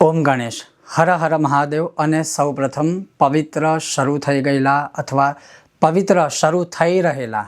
ઓમ ગણેશ હર હર મહાદેવ અને સૌપ્રથમ પવિત્ર શરૂ થઈ ગયેલા અથવા પવિત્ર શરૂ થઈ રહેલા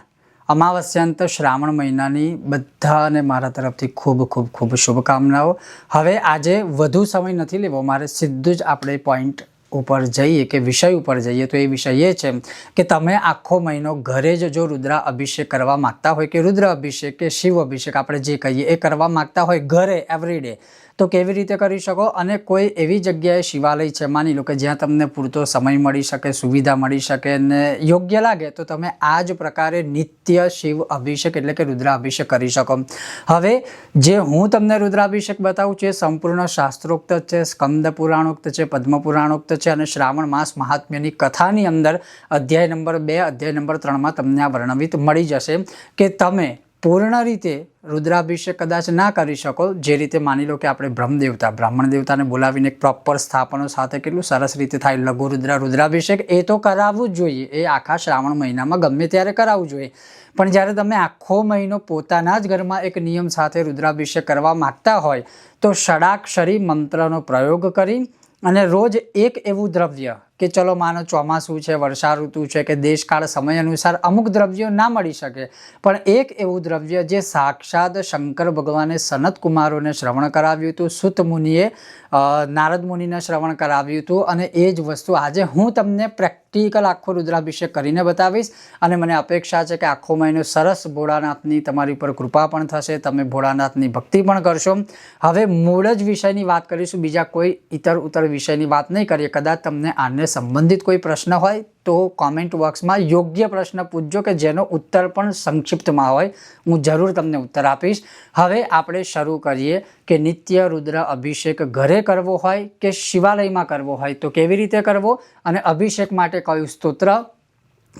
અમાવસ્યાંત શ્રાવણ મહિનાની બધાને મારા તરફથી ખૂબ ખૂબ ખૂબ શુભકામનાઓ। હવે આજે વધુ સમય નથી લેવો, મારે સીધું જ આપણે પોઈન્ટ ઉપર જઈએ કે વિષય ઉપર જઈએ। તો એ વિષય એ છે કે તમે આખો મહિનો ઘરે જ જો રુદ્ર અભિષેક કરવા માગતા હોય કે રુદ્ર અભિષેક કે શિવ અભિષેક આપણે જે કહીએ એ કરવા માગતા હોય ઘરે એવરીડે, તો કેવી રીતે કરી શકો? અને કોઈ એવી જગ્યાએ શિવાલય છે માની લો કે જ્યાં તમને પૂરતો સમય મળી શકે, સુવિધા મળી શકે ને યોગ્ય લાગે તો તમે આ જ પ્રકારે નિત્ય શિવ અભિષેક એટલે કે રુદ્ર અભિષેક કરી શકો। હવે જે હું તમને રુદ્રાભિષેક બતાવું છું એ સંપૂર્ણ શાસ્ત્રોક્ત છે, સ્કંદ પુરાણોક્ત છે, પદ્મ પુરાણોક્ત છે અને શ્રાવણ માસ મહાત્મ્યની કથાની અંદર અધ્યાય નંબર 2, અધ્યાય નંબર 3માં તમને આ વર્ણવિત મળી જશે કે તમે પૂર્ણ રીતે રુદ્રાભિષેક કદાચ ના કરી શકો। જે રીતે માની લો કે આપણે બ્રાહ્મણ દેવતાને બોલાવીને એક પ્રોપર સ્થાપનો સાથે કેટલું સરસ રીતે થાય લઘુ રુદ્રાભિષેક, એ તો કરાવવું જ જોઈએ, એ આખા શ્રાવણ મહિનામાં ગમે ત્યારે કરાવવું જોઈએ। પણ જ્યારે તમે આખો મહિનો પોતાના જ ઘરમાં એક નિયમ સાથે રુદ્રાભિષેક કરવા માગતા હોય તો ષડાક્ષરી મંત્રનો પ્રયોગ કરી અને રોજ એક એવું દ્રવ્ય કે ચલો માનો ચોમાસું છે, વર્ષા ઋતુ છે કે દેશકાળ સમય અનુસાર અમુક દ્રવ્યો ના મળી શકે, પણ એક એવું દ્રવ્ય જે સાક્ષાત શંકર ભગવાને સનત કુમારોને શ્રવણ કરાવ્યું હતું, સુત મુનિએ નારદ મુનિને શ્રવણ કરાવ્યું હતું અને એ જ વસ્તુ આજે હું તમને પ્રેક્ટિકલ આખો રુદ્રાભિષેક કરીને બતાવીશ। અને મને અપેક્ષા છે કે આખો મહિનો સરસ ભોળાનાથની તમારી પર કૃપા પણ થશે, તમે ભોળાનાથની ભક્તિ પણ કરશો। હવે મૂળ જ વિષયની વાત કરીશું, બીજા કોઈ ઇતર વિષયની વાત નહીં કરીએ। કદાચ તમને આને સંબંધિત કોઈ પ્રશ્ન હોય તો કોમેન્ટ બોક્સમાં યોગ્ય પ્રશ્ન પૂછજો કે જેનો ઉત્તર પણ સંક્ષિપ્તમાં હોય, હું જરૂર તમને ઉત્તર આપીશ। હવે આપણે શરૂ કરીએ કે નિત્ય રુદ્ર અભિષેક ઘરે કરવો હોય કે શિવાલયમાં કરવો હોય તો કેવી રીતે કરવો અને અભિષેક માટે કયું સ્તોત્ર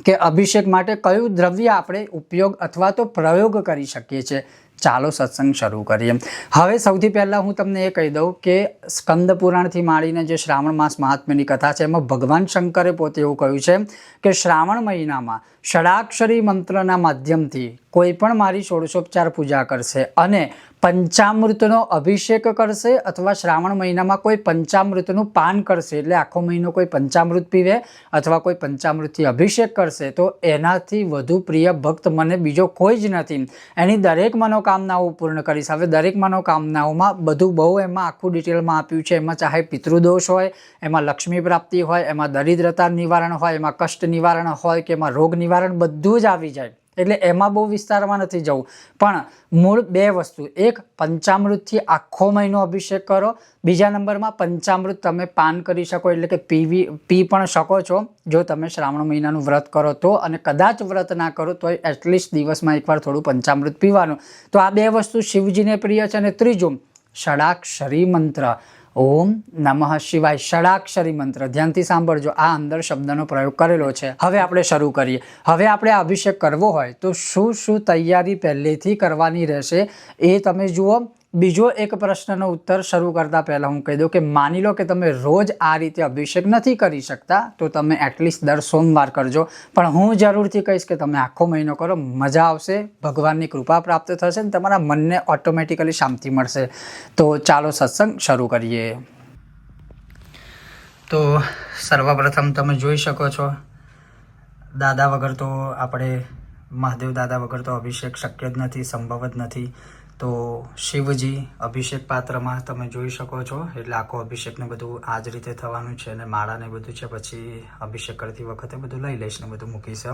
કે અભિષેક માટે કયું દ્રવ્ય આપણે ઉપયોગ અથવા તો પ્રયોગ કરી શકીએ છીએ। ચાલો સત્સંગ શરૂ કરીએ। હવે સૌથી પહેલાં હું તમને એ કહી દઉં કે સ્કંદ પુરાણથી માંડીને જે શ્રાવણ માસ મહાત્મ્યની કથા છે એમાં ભગવાન શંકરે પોતે એવું કહ્યું છે કે શ્રાવણ મહિનામાં ષડાક્ષરી મંત્રના માધ્યમથી કોઈ પણ મારી ષોડશોપચાર પૂજા કરશે અને પંચામૃતનો અભિષેક કરશે અથવા શ્રાવણ મહિનામાં કોઈ પંચામૃતનું પાન કરશે, એટલે આખો મહિનો કોઈ પંચામૃત પીવે અથવા કોઈ પંચામૃતથી અભિષેક કરશે તો એનાથી વધુ પ્રિય ભક્ત મને બીજો કોઈ જ નથી। એની દરેક મનોકામનાઓ પૂર્ણ કરીશ। હવે દરેક મનોકામનાઓમાં બધું બહુ એમાં આખું ડિટેલમાં આપ્યું છે, એમાં ચાહે પિતૃદોષ હોય, એમાં લક્ષ્મી પ્રાપ્તિ હોય, એમાં દરિદ્રતા નિવારણ હોય, એમાં કષ્ટ નિવારણ હોય કે એમાં રોગ નિવારણ બધું જ આવી જાય, એટલે એમાં બહુ વિસ્તારમાં નથી જવું। પણ મૂળ બે વસ્તુ, એક પંચામૃતથી આખો મહિનો અભિષેક કરો, બીજા નંબરમાં પંચામૃત તમે પાન કરી શકો એટલે કે પી પણ શકો છો જો તમે શ્રાવણ મહિનાનું વ્રત કરો તો, અને કદાચ વ્રત ના કરો તો એટલીસ્ટ દિવસમાં એકવાર થોડું પંચામૃત પીવાનું। તો આ બે વસ્તુ શિવજીને પ્રિય છે। અને ત્રીજું ષડાક્ષરી મંત્ર, ઓમ નમઃ શિવાય, ષડાક્ષરી મંત્ર ધ્યાનથી સાંભળજો, આ અંદર શબ્દનો પ્રયોગ કરેલો છે। હવે આપણે શરૂ કરીએ। હવે આપણે આ અભિષેક કરવો હોય તો શું શું તૈયારી પહેલેથી કરવાની રહેશે એ તમે જુઓ। બીજો એક પ્રશ્નનો ઉત્તર શરૂ કરતા પહેલા હું કહી દઉં કે માની લો કે તમે રોજ આ રીતે અભિષેક નથી કરી શકતા તો તમે એટલીસ્ટ દર સોમવાર કરજો, પણ હું જરૂરથી કહીશ કે તમે આખો મહિનો કરો, મજા આવશે, ભગવાનની કૃપા પ્રાપ્ત થશે ને તમારા મનને ઓટોમેટિકલી શાંતિ મળશે। તો ચાલો સત્સંગ શરૂ કરીએ। તો સર્વપ્રથમ તમે જોઈ શકો છો દાદા વગર તો આપણે મહાદેવ દાદા વગર તો અભિષેક શક્ય જ નથી, સંભવ જ નથી। તો શિવજી અભિષેક પાત્રમાં તમે જોઈ શકો છો, એટલે આખો અભિષેકને બધું આ જ રીતે થવાનું છે અને માળાને બધું છે, પછી અભિષેક કરતી વખતે બધું લઈ લઈશ ને બધું મૂકીશ।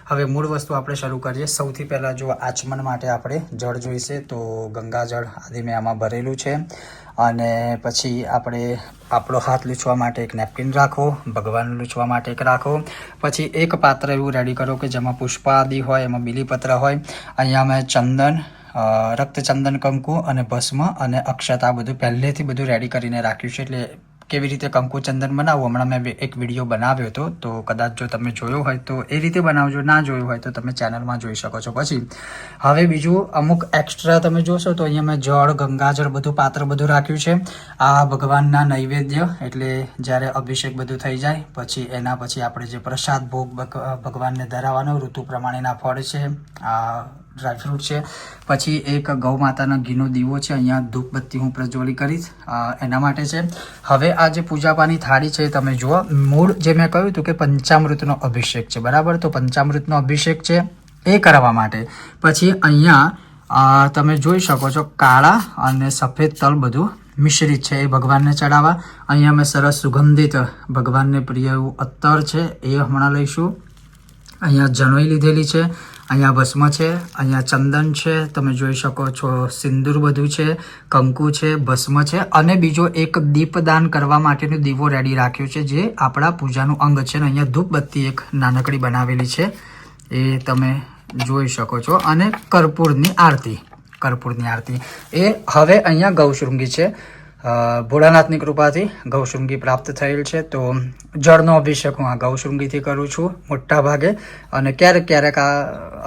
હવે મૂળ વસ્તુ આપણે શરૂ કરીએ। સૌથી પહેલાં જો આચમન માટે આપણે જળ જોઈશે તો ગંગાજળ આદિ મેં આમાં ભરેલું છે, અને પછી આપણે આપણો હાથ લૂછવા માટે એક નેપકિન રાખો, ભગવાન લૂછવા માટે એક રાખો, પછી એક પાત્ર એવું રેડી કરો કે જેમાં પુષ્પ આદિ હોય, એમાં બીલીપત્ર હોય, અહીંયા મેં ચંદન, રક્તચંદન, કંકુ અને ભસ્મ અને અક્ષતા બધું પહેલેથી બધું રેડી કરીને રાખ્યું છે। એટલે કેવી રીતે કંકુ ચંદન બનાવવું હમણાં મેં એક વિડીયો બનાવ્યો હતો, તો કદાચ જો તમે જોયો હોય તો એ રીતે બનાવજો, ના જોયું હોય તો તમે ચેનલમાં જોઈ શકો છો। પછી હવે બીજું અમુક એક્સ્ટ્રા તમે જોશો તો અહીંયા મેં જળ, ગંગાજળ બધું પાત્ર બધું રાખ્યું છે। આ ભગવાનના નૈવેદ્ય એટલે જ્યારે અભિષેક બધું થઈ જાય પછી એના પછી આપણે જે પ્રસાદ ભોગ ભગવાનને ધરાવવાનો ઋતુ પ્રમાણેના ફળ છે, આ ડ્રાયફ્રૂટ છે, પછી એક ગૌ માતાના ઘીનો દીવો છે, અહીંયા ધૂપબત્તી હું પ્રજ્વલિત કરીશ એના માટે છે. હવે આ જે પૂજાપાની થાળી છે તમે જુઓ, મૂળ જે મેં કહ્યું હતું કે પંચામૃતનો અભિષેક છે, બરાબર. તો પંચામૃતનો અભિષેક છે એ કરવા માટે પછી અહીંયા તમે જોઈ શકો છો કાળા અને સફેદ તલ બધું મિશ્રિત છે, એ ભગવાનને ચડાવવા. અહીંયા અમે સરસ સુગંધિત ભગવાનને પ્રિય એવું અત્તર છે એ હમણાં લઈશું. અહીંયા જનોઈ લીધેલી છે, અહીંયા ભસ્મ છે, અહીંયા ચંદન છે, તમે જોઈ શકો છો સિંદૂર બધું છે, કંકુ છે, ભસ્મ છે, અને બીજો એક દીપદાન કરવા માટેનો દીવો રેડી રાખ્યો છે જે આપણા પૂજાનું અંગ છે. અને અહીંયા ધૂપબત્તી એક નાનકડી બનાવેલી છે એ તમે જોઈ શકો છો, અને કર્પૂરની આરતી એ હવે અહીંયા ગૌશૃંગી છે. ભોળાનાથની કૃપાથી ગૌશૃંગી પ્રાપ્ત થયેલ છે, તો જળનો અભિષેક હું આ ગૌશૃંગીથી કરું છું મોટા ભાગે, અને ક્યારેક આ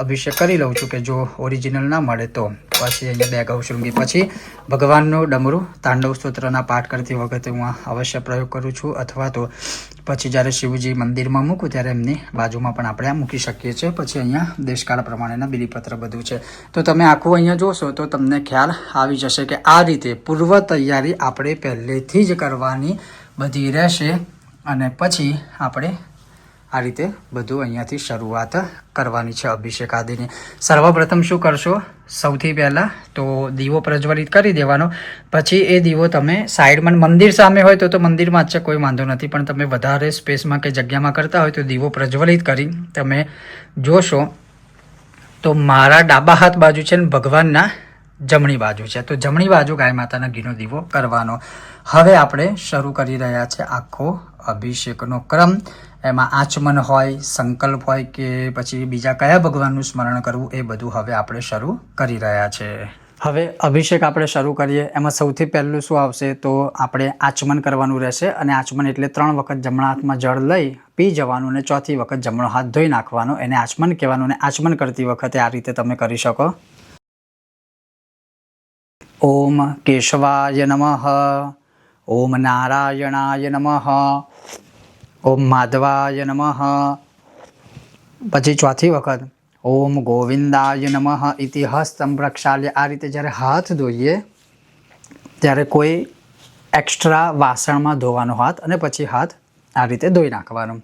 અભિષેક કરી લઉં છું કે જો ઓરિજિનલ ના મળે તો. પછી અહીંયા 2 ગૌશૃંગી. પછી ભગવાનનું ડમરું તાંડવ સ્તોત્રના પાઠ કરતી વખતે હું આ અવશ્ય પ્રયોગ કરું છું, અથવા તો પછી જ્યારે શિવજી મંદિરમાં મૂકું ત્યારે એમની બાજુમાં પણ આપણે આ મૂકી શકીએ છીએ. પછી અહીંયા દેશકાળ પ્રમાણેના બિલીપત્ર બધું છે. તો તમે આખું અહીંયા જોશો તો તમને ખ્યાલ આવી જશે કે આ રીતે પૂર્વ તૈયારી આપણે પહેલેથી જ કરવાની બધી રહેશે, અને પછી આપણે આ રીતે બધું અહીંયાથી શરૂઆત કરવાની છે અભિષેક આદિની. સર્વપ્રથમ શું કરશો, સૌથી પહેલાં તો દીવો પ્રજ્વલિત કરી દેવાનો. પછી એ દીવો તમે સાઈડમાં મંદિર સામે હોય તો મંદિરમાં જ છે, કોઈ વાંધો નથી, પણ તમે વધારે સ્પેસમાં કે જગ્યામાં કરતા હોય તો દીવો પ્રજ્વલિત કરી તમે જોશો તો મારા ડાબા હાથ બાજુ છે ને ભગવાનના જમણી બાજુ છે, તો જમણી બાજુ ગાય માતાના ઘીનો દીવો કરવાનો. હવે આપણે શરૂ કરી રહ્યા છે આખો અભિષેકનો ક્રમ. એમાં આચમન હોય, સંકલ્પ હોય કે પછી બીજા કયા ભગવાનનું સ્મરણ કરવું, એ બધું હવે આપણે શરૂ કરી રહ્યા છે. હવે અભિષેક આપણે શરૂ કરીએ. એમાં સૌથી પહેલું શું આવશે તો આપણે આચમન કરવાનું રહેશે, અને આચમન એટલે 3 વખત જમણા હાથમાં જળ લઈ પી જવાનું, અને 4થી વખત જમણો હાથ ધોઈ નાખવાનો, એને આચમન કહેવાનું. અને આચમન કરતી વખતે આ રીતે તમે કરી શકો. ઓમ કેશવાય નમઃ, ઓમ નારાયણાય નમઃ, ઓમ માધવાય નમઃ. પછી 4થી વખત ઓમ ગોવિંદાય નમઃ ઇતિ હસ્તં પ્રક્ષાલ્ય. આ રીતે જ્યારે હાથ ધોઈએ ત્યારે કોઈ એક્સ્ટ્રા વાસણમાં ધોવાનો હાથ, અને પછી હાથ આ રીતે ધોઈ નાખવાનો.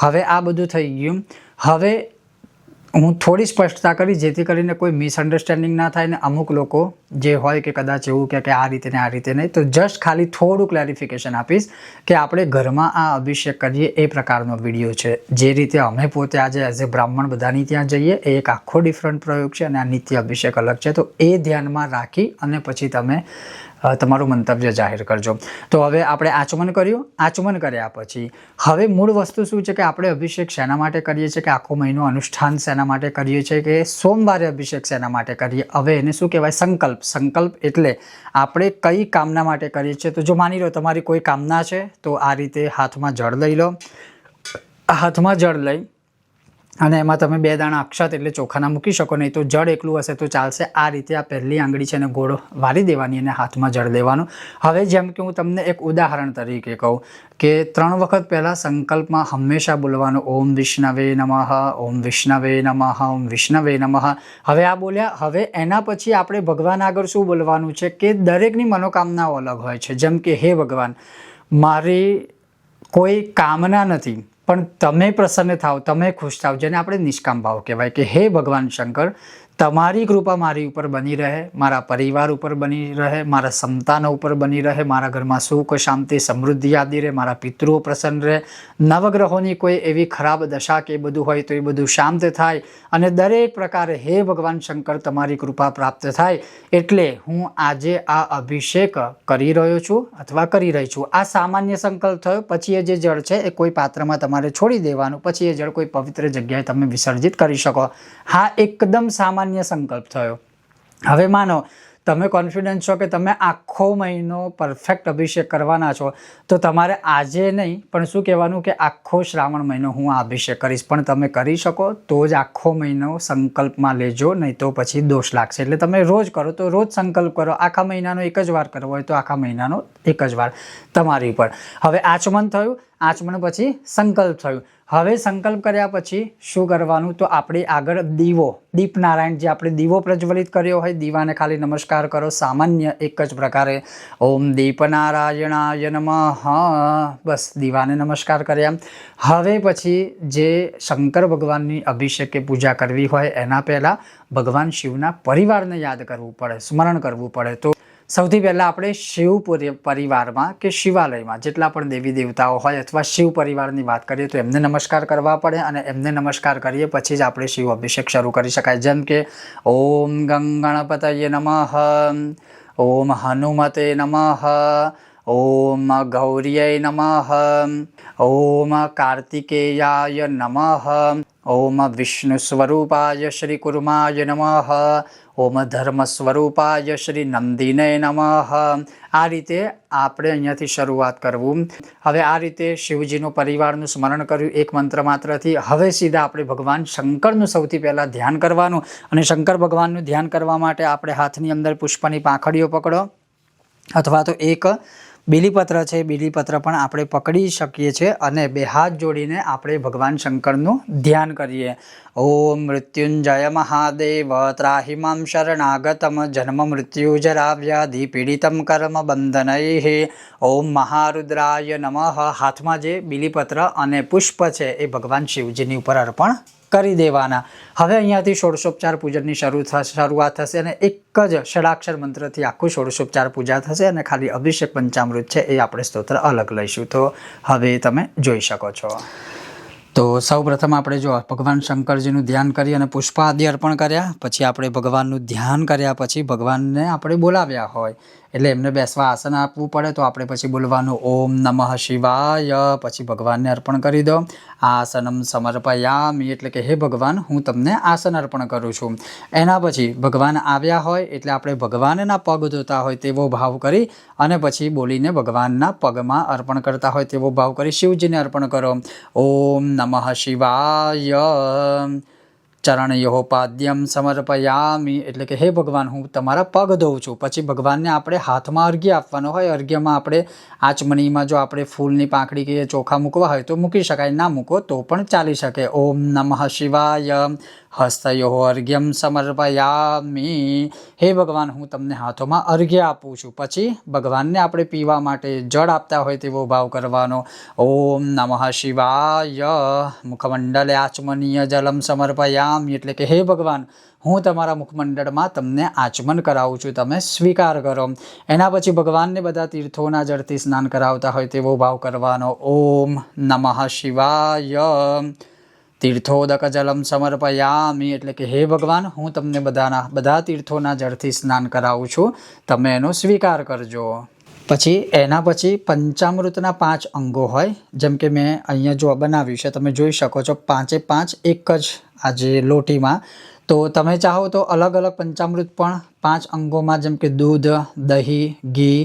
હવે આ બધું થઈ ગયું. હવે હું થોડી સ્પષ્ટતા કરી જેથી કરીને કોઈ મિસઅન્ડરસ્ટેન્ડિંગ ના થાય, ને અમુક લોકો જે હોય કે કદાચ એવું કે આ રીતે ને આ રીતે નહીં, તો જસ્ટ ખાલી થોડું ક્લેરિફિકેશન આપીશ કે આપણે ઘરમાં આ અભિષેક કરીએ એ પ્રકારનો વિડીયો છે. જે રીતે અમે પોતે આજે એઝ એ બ્રાહ્મણ બધાની ત્યાં જઈએ એ એક આખો ડિફરન્ટ પ્રયોગ છે, અને આ નિત્ય અભિષેક અલગ છે. તો એ ધ્યાનમાં રાખી અને પછી તમે તમારું મંતવ્ય જાહેર કરજો. તો હવે આપણે આચમન કર્યું. આચમન કર્યા પછી હવે મૂળ વસ્તુ શું છે કે આપણે અભિષેક શેના માટે કરીએ છીએ, કે આખો મહિનો અનુષ્ઠાન શેના માટે કરીએ છીએ, કે સોમવારે અભિષેક શેના માટે કરીએ. હવે એને શું કહેવાય, સંકલ્પ. સંકલ્પ એટલે આપણે કઈ કામના માટે કરીએ છીએ. તો જો માની લો તમારી કોઈ કામના છે તો આ રીતે હાથમાં જળ લઈ લો. હાથમાં જળ લઈ અને એમાં તમે 2 દાણા અક્ષત એટલે ચોખાના મૂકી શકો, નહીં તો જળ એકલું હશે તો ચાલશે. આ રીતે આ પહેલી આંગળી છે એને ગોળ વાળી દેવાની અને હાથમાં જળ લેવાનું. હવે જેમ કે હું તમને એક ઉદાહરણ તરીકે કહું કે 3 વખત પહેલાં સંકલ્પમાં હંમેશા બોલવાનું ઓમ વિષ્ણવે નમઃ, ઓમ વિષ્ણવે નમઃ, ઓમ વિષ્ણવે નમઃ. હવે આ બોલ્યા. હવે એના પછી આપણે ભગવાન આગળ શું બોલવાનું છે કે દરેકની મનોકામનાઓ અલગ હોય છે. જેમ કે હે ભગવાન, મારી કોઈ કામના નથી, પણ તમે પ્રસન્ન થાવ, તમે ખુશ થાવ, જેને આપણે નિષ્કામ ભાવ કહેવાય. કે હે ભગવાન શંકર, તમારી કૃપા મારી ઉપર બની રહે, મારા પરિવાર ઉપર બની રહે, મારા સંતાનો ઉપર બની રહે, મારા ઘરમાં સુખ શાંતિ સમૃદ્ધિ આદિ રહે, મારા પિતૃઓ પ્રસન્ન રહે, નવગ્રહોની કોઈ એવી ખરાબ દશા કે બધું હોય તો એ બધું શાંત થાય, અને દરેક પ્રકારે હે ભગવાન શંકર તમારી કૃપા પ્રાપ્ત થાય. એટલે હું આજે આ અભિષેક કરી રહ્યો છું અથવા કરી રહી છું. આ સામાન્ય સંકલ્પ થયો. પછી એ જે જળ છે એ કોઈ પાત્રમાં તમારે છોડી દેવાનું. પછી એ જળ કોઈ પવિત્ર જગ્યાએ તમે વિસર્જિત કરી શકો. હા, એકદમ સામાન્ય સંકલ્પ થયો. હવે માનો તમે કોન્ફિડન્સ છો કે તમે આખો મહિનો પરફેક્ટ અભિષેક કરવાના છો, તો તમારે આજે નહીં પણ શું કહેવાનું કે આખો શ્રાવણ મહિનો હું આ અભિષેક કરીશ. પણ તમે કરી શકો તો જ આખો મહિનો સંકલ્પમાં લેજો, નહીં તો પછી દોષ લાગશે. એટલે તમે રોજ કરો તો રોજ સંકલ્પ કરો. આખા મહિનાનો એક જ વાર કરવો હોય તો આખા મહિનાનો એક જ વાર તમારી ઉપર. હવે આચમન થયું. આચમન પછી સંકલ્પ થયું. હવે સંકલ્પ કર્યા પછી શું કરવાનું? તો આપણે આગળ દીપનારાયણ, જે આપણે દીવો પ્રજ્વલિત કર્યો હોય, દીવાને ખાલી નમસ્કાર કરો સામાન્ય એક જ પ્રકારે, ઓમ દીપનારાયણાય નમઃ, બસ દીવાને નમસ્કાર કર્યા. હવે પછી જે શંકર ભગવાનની અભિષેક કે પૂજા કરવી હોય એના પહેલાં ભગવાન શિવના પરિવારને યાદ કરવું પડે, સ્મરણ કરવું પડે. તો સૌથી પહેલાં આપણે શિવ પરિવારમાં કે શિવાલયમાં જેટલા પણ દેવી દેવતાઓ હોય અથવા શિવ પરિવારની વાત કરીએ તો એમને નમસ્કાર કરવા પડે, અને એમને નમસ્કાર કરીએ પછી જ આપણે શિવ અભિષેક શરૂ કરી શકાય. જેમ કે ઓમ ગણપતયે નમઃ, ઓમ હનુમતે નમઃ, ઓમ ગૌર્યય નમઃ, ઓમ કાર્તિકેયાય નમઃ, ઓમ વિષ્ણુ સ્વરૂપાય શ્રી કુર્માય નમઃ, ઓમ ધર્મ સ્વરૂપાય શ્રી નંદિને નમઃ. આ રીતે આપણે અહીંયાથી શરૂઆત કરવું. હવે આ રીતે શિવજીનું પરિવારનું સ્મરણ કર્યું એક મંત્ર માત્રથી. હવે સીધા આપણે ભગવાન શંકરનું સૌથી પહેલાં ધ્યાન કરવાનું, અને શંકર ભગવાનનું ધ્યાન કરવા માટે આપણે હાથની અંદર પુષ્પની પાંખડીઓ પકડો, અથવા તો એક બીલીપત્ર છે, બીલીપત્ર પણ આપણે પકડી શકીએ છીએ, અને બે હાથ જોડીને આપણે ભગવાન શંકરનું ધ્યાન કરીએ. ઓમ મૃત્યુંજય મહાદેવ ત્રાહિમામ શરણાગતમ જન્મ મૃત્યુ જરા વ્યાધિ પીડિતમ કર્મ બંધનૈઃ ઓમ મહારુદ્રાય નમઃ. હાથમાં જે બીલીપત્ર અને પુષ્પ છે એ ભગવાન શિવજીની ઉપર અર્પણ કરી દેવાના. હવે અહીંયાથી ષોડશોપચાર પૂજનની શરૂઆત થશે, અને એક જ ષડાક્ષર મંત્રથી આખું ષોડશોપચાર પૂજા થશે, અને ખાલી અભિષેક પંચામૃત છે એ આપણે સ્તોત્ર અલગ લઈશું. તો હવે તમે જોઈ શકો છો. તો સૌ પ્રથમ આપણે જો ભગવાન શંકરજીનું ધ્યાન કરી અને પુષ્પ આદિ અર્પણ કર્યા, પછી આપણે ભગવાનનું ધ્યાન કર્યા પછી ભગવાનને આપણે બોલાવ્યા હોય એટલે એમને બેસવા આસન આપવું પડે, તો આપણે પછી બોલવાનું ઓમ નમઃ શિવાય, પછી ભગવાનને અર્પણ કરી દો. આસનમ સમર્પયામિ એટલે કે હે ભગવાન, હું તમને આસન અર્પણ કરું છું. એના પછી ભગવાન આવ્યા હોય એટલે આપણે ભગવાનના પગ ધોતા હોય તેવો ભાવ કરી અને પછી બોલીને ભગવાનના પગમાં અર્પણ કરતા હોય તેવો ભાવ કરી શિવજીને અર્પણ કરો. ઓમ નમઃ શિવાય ચરણયોપાદ્યમ સમર્પયામિ એટલે કે હે ભગવાન, હું તમારા પગ ધોઉં છું. પછી ભગવાનને આપણે હાથમાં અર્ઘ્ય આપવાનો હોય. અર્ઘ્યમાં આપણે આચમનીમાં જો આપણે ફૂલની પાંખડી કે ચોખા મૂકવા હોય તો મૂકી શકાય, ના મૂકો તો પણ ચાલી શકે. ઓમ નમઃ શિવાય હસ્તયો અર્ઘ્યમ સમર્પયામિ, હે ભગવાન, હું તમને હાથોમાં અર્ઘ્ય આપું છું. પછી ભગવાનને આપણે પીવા માટે જળ આપતા હોય તેવો ભાવ કરવાનો. ઓમ નમઃ શિવાય મુખમંડલે આચમનીય જલમ સમર્પયામિ એટલે કે હે ભગવાન, હું તમારા મુખમંડળમાં તમને આચમન કરાવું છું, તમે સ્વીકાર કરો. એના પછી ભગવાનને બધા તીર્થોના જળથી સ્નાન કરાવતા હોય તેવો ભાવ કરવાનો. ઓમ નમઃ શિવાય તીર્થોદક જલમ સમર્પયામિ એટલે કે હે ભગવાન, હું તમને બધા તીર્થોના જળથી સ્નાન કરાવું છું, તમે એનો સ્વીકાર કરજો. પછી એના પછી પંચામૃતના 5 અંગો હોય, જેમ કે મેં અહીંયા જો બનાવ્યું છે તમે જોઈ શકો છો, 5 એક જ આજે લોટીમાં. તો તમે ચાહો તો અલગ અલગ પંચામૃત પણ 5 અંગોમાં, જેમ કે દૂધ, દહીં, ઘી,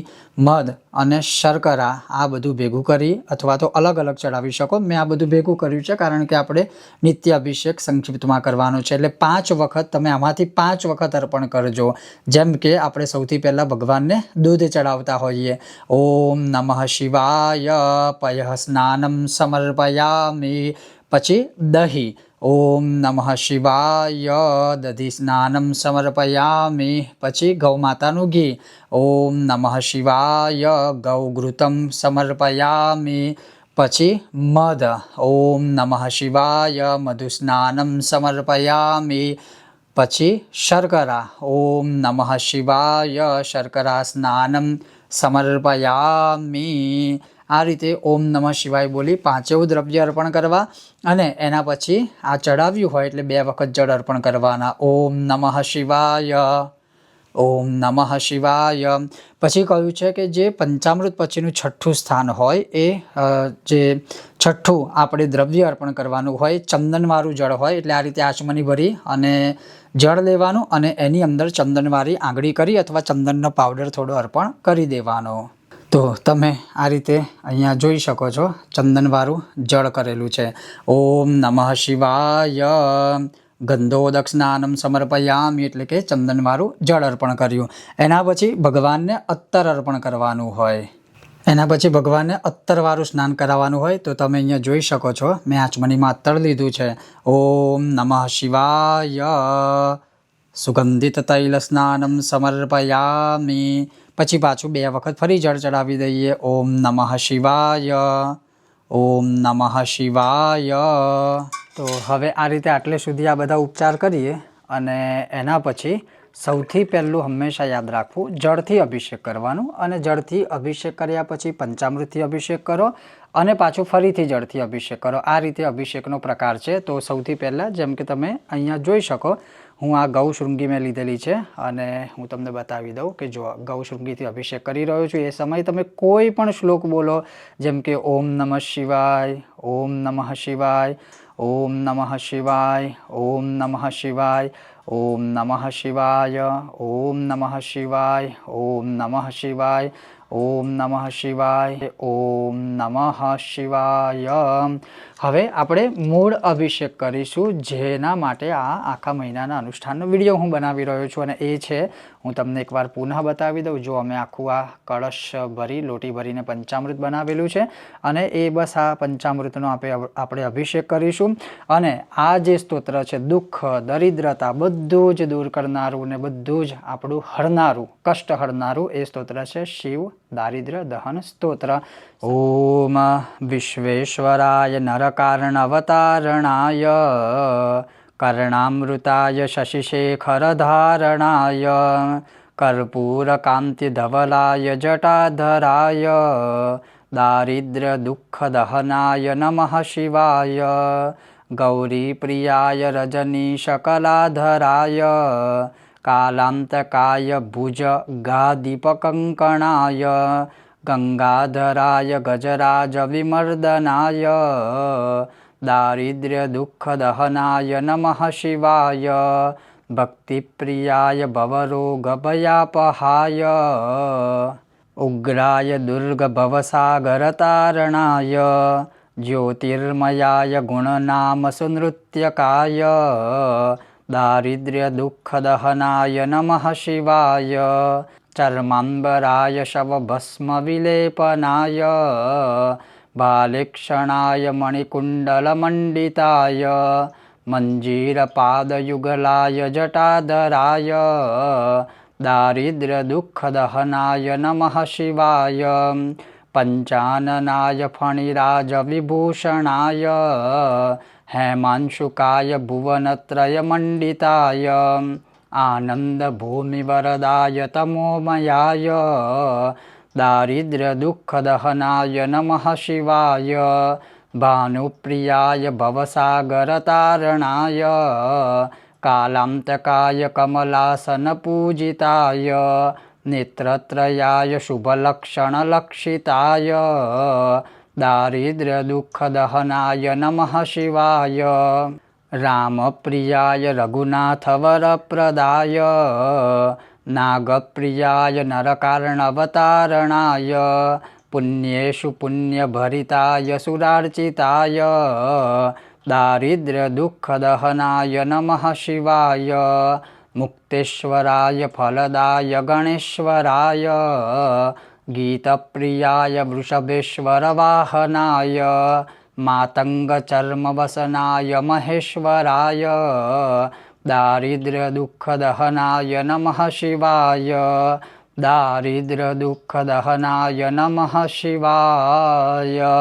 મધ અને શર્કરા, આ બધું ભેગું કરી અથવા તો અલગ અલગ ચડાવી શકો. મેં આ બધું ભેગું કર્યું છે કારણ કે આપણે નિત્ય અભિષેક સંક્ષિપ્તમાં કરવાનો છે, એટલે 5 વખત તમે આમાંથી 5 વખત અર્પણ કરજો. જેમ કે આપણે સૌથી પહેલાં ભગવાનને દૂધ ચડાવતા હોઈએ. ઓમ નમઃ શિવાય પયઃ સ્નાનમ સમર્પયામિ. પછી દહીં, ઓમ નમઃ શિવાય દધી સ્નાનમ સમર્પયામિ. પછી ગૌ માતાનું ઘી, ઓમ નમઃ શિવાય ગૌઘૃતમ સમર્પયામિ. પછી મધ, ઓમ નમઃ શિવાય મધુ સ્નાનમ સમર્પયામિ. પછી શર્કરા, ઓમ નમઃ શિવાય શર્કરા સ્નાનમ સમર્પયામિ. આ રીતે ઓમ નમઃ શિવાય બોલી 5 દ્રવ્ય અર્પણ કરવા, અને એના પછી આ ચડાવ્યું હોય એટલે 2 વખત જળ અર્પણ કરવાના. ઓમ નમઃ શિવાય, ઓમ નમઃ શિવાય. પછી કહ્યું છે કે જે પંચામૃત પછીનું 6થું સ્થાન હોય એ જે 6થું આપણે દ્રવ્ય અર્પણ કરવાનું હોય, ચંદનવાળું જળ હોય. એટલે આ રીતે આચમની ભરી અને જળ લેવાનું, અને એની અંદર ચંદનવાળી આંગળી કરી અથવા ચંદનનો પાવડર થોડો અર્પણ કરી દેવાનો. તો તમે આ રીતે અહીંયા જોઈ શકો છો, ચંદનવાળું જળ કરેલું છે. ઓમ નમઃ શિવાય ગંધોદક સ્નાનમ સમર્પયામિ એટલે કે ચંદનવાળું જળ અર્પણ કર્યું. એના પછી ભગવાનને અત્તર અર્પણ કરવાનું હોય. એના પછી ભગવાનને અત્તરવાળું સ્નાન કરાવવાનું હોય તો તમે અહીંયા જોઈ શકો છો, મેં આચમનીમાં અત્તર લીધું છે. ઓમ નમઃ શિવાય. સુગંધિત તૈલ સ્નાનમ સમર્પયામિ. પછી પાછું 2 વખત ફરી જળ ચડાવી દઈએ. ઓમ નમઃ શિવાય, ઓમ નમઃ શિવાય. તો હવે આ રીતે આટલે સુધી આ બધા ઉપચાર કરીએ અને એના પછી સૌથી પહેલું હંમેશા યાદ રાખવું, જળથી અભિષેક કરવાનું. અને જળથી અભિષેક કર્યા પછી પંચામૃતથી અભિષેક કરો અને પાછું ફરીથી જળથી અભિષેક કરો. આ રીતે અભિષેકનો પ્રકાર છે. તો સૌથી પહેલાં જેમ કે તમે અહીંયા જોઈ શકો, હું આ ગૌશૃંગી મેં લીધેલી છે અને હું તમને બતાવી દઉં કે જો ગૌશૃંગીથી અભિષેક કરી રહ્યો છું. એ સમયે તમે કોઈ પણ શ્લોક બોલો, જેમ કે ઓમ નમઃ શિવાય, ઓમ નમઃ શિવાય, ઓમ નમઃ શિવાય, ઓમ નમઃ શિવાય, ઓમ નમઃ શિવાય, ઓમ નમઃ શિવાય, ઓમ નમઃ શિવાય, ઓમ નમઃ શિવાય, ઓમ નમઃ શિવાય. હવે આપણે મૂળ અભિષેક કરીશું, જેના માટે આ આખા મહિનાના અનુષ્ઠાનનો વિડીયો હું બનાવી રહ્યો છું. અને એ છે, હું તમને એકવાર પુનઃ બતાવી દઉં. જો અમે આખું આ કળશ ભરી, લોટી ભરીને પંચામૃત બનાવેલું છે અને એ બસ આ પંચામૃતનો આપણે અભિષેક કરીશું. અને આ જે સ્તોત્ર છે, દુઃખ, દરિદ્રતા બધું જ દૂર કરનારું ને બધું જ આપણું હરનારું, કષ્ટ હરનારું એ સ્તોત્ર છે શિવ દારિદ્ર્ય દહન સ્તોત્ર. ઓમ વિશ્વેશ્વરાય નરકાર્ણવતારણાય કર્ણામૃતાય શશિશેખરધારણાય કર્પૂરકાંતિધવલાય જટાધરાય દારિદ્ર્ય દુઃખદહનાય નમઃ શિવાય ગૌરીપ્રિયાય રજનીશકલાધરાય કાલાંતકાય ભુજગાદીપકંકણાય ગંગાધરાય ગજરાજ વિમર્દનાય દારિદ્ર્ય દુઃખદહનાય નમઃ શિવાય ભક્તિપ્રિયાય ભવરોગભયાપહાય ઉગ્રાય દુર્ગભવસાગરતારણાય જ્યોતિર્મયાય ગુણનામસુનૃત્યકાય દારિદ્ર્ય દુઃખદહનાય નમઃ શિવાય ચર્માંબરાય શવભસ્મવિલેપનાય બાલેક્ષણાય મણિકુંડલમંડિતાય મંજીરપાદયુગલાય જટાધરાય દારિદ્ર્ય દુઃખદહનાય નમઃ શિવાય પંચાનનાય ફણિરાજ વિભૂષણાય હેમાંશુકાય ભુવનત્રયમંડિતાય આનંદભૂમિવરદાય તમોમયાય દારિદ્ર્ય દુઃખદહનાય નમઃ શિવાય ભાનુપ્રિયાય ભવસાગરતારણાય કાલાંતકાય કમલાસનપૂજિતાય નેત્રત્રયાય શુભલક્ષણલક્ષિતાય દારિદ્ર્ય દુઃખદહનાય નમઃ શિવાય રામપ્રિયાય રઘુનાથવરપ્રદાય નાગપ્રિયાય નરકાર્ણવતારણાય પુણ્યેષુ પુણ્યભરિતાય સુરાર્ચિતાય દારિદ્ર્ય દુઃખદહનાય નમઃ શિવાય મુક્તેશ્વરાય ફલદાય ગણેશ્વરાય ગીતપ્રિયાય વૃષભેશ્વરવાહનાય માતંગચર્મવસનાય મહેશ્વરાય દારિદ્ર્ય દુઃખદહનાય નમઃ શિવાય દારિદ્ર્ય દુઃખદહનાય નમઃ શિવાય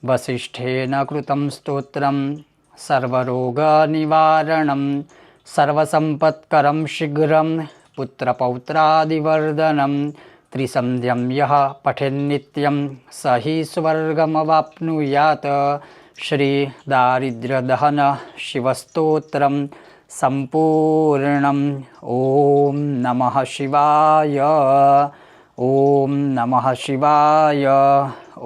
વસિષ્ઠેન કૃतं સ્તોત્રં સર્વરોગનિવારણં સર્વસંપત્કરં શીઘ્રં પુત્રપૌત્રાદિવર્ધનં ત્રિસંધ્યં યઃ પઠેન્નિત્યં સ હિ સ્વર્ગમવાપ્નુયાત. શ્રી દારિદ્ર્યદહન શિવસ્તોત્રમ સંપૂર્ણમ. ઓમ નમઃ શિવાય, ઓમ નમઃ શિવાય,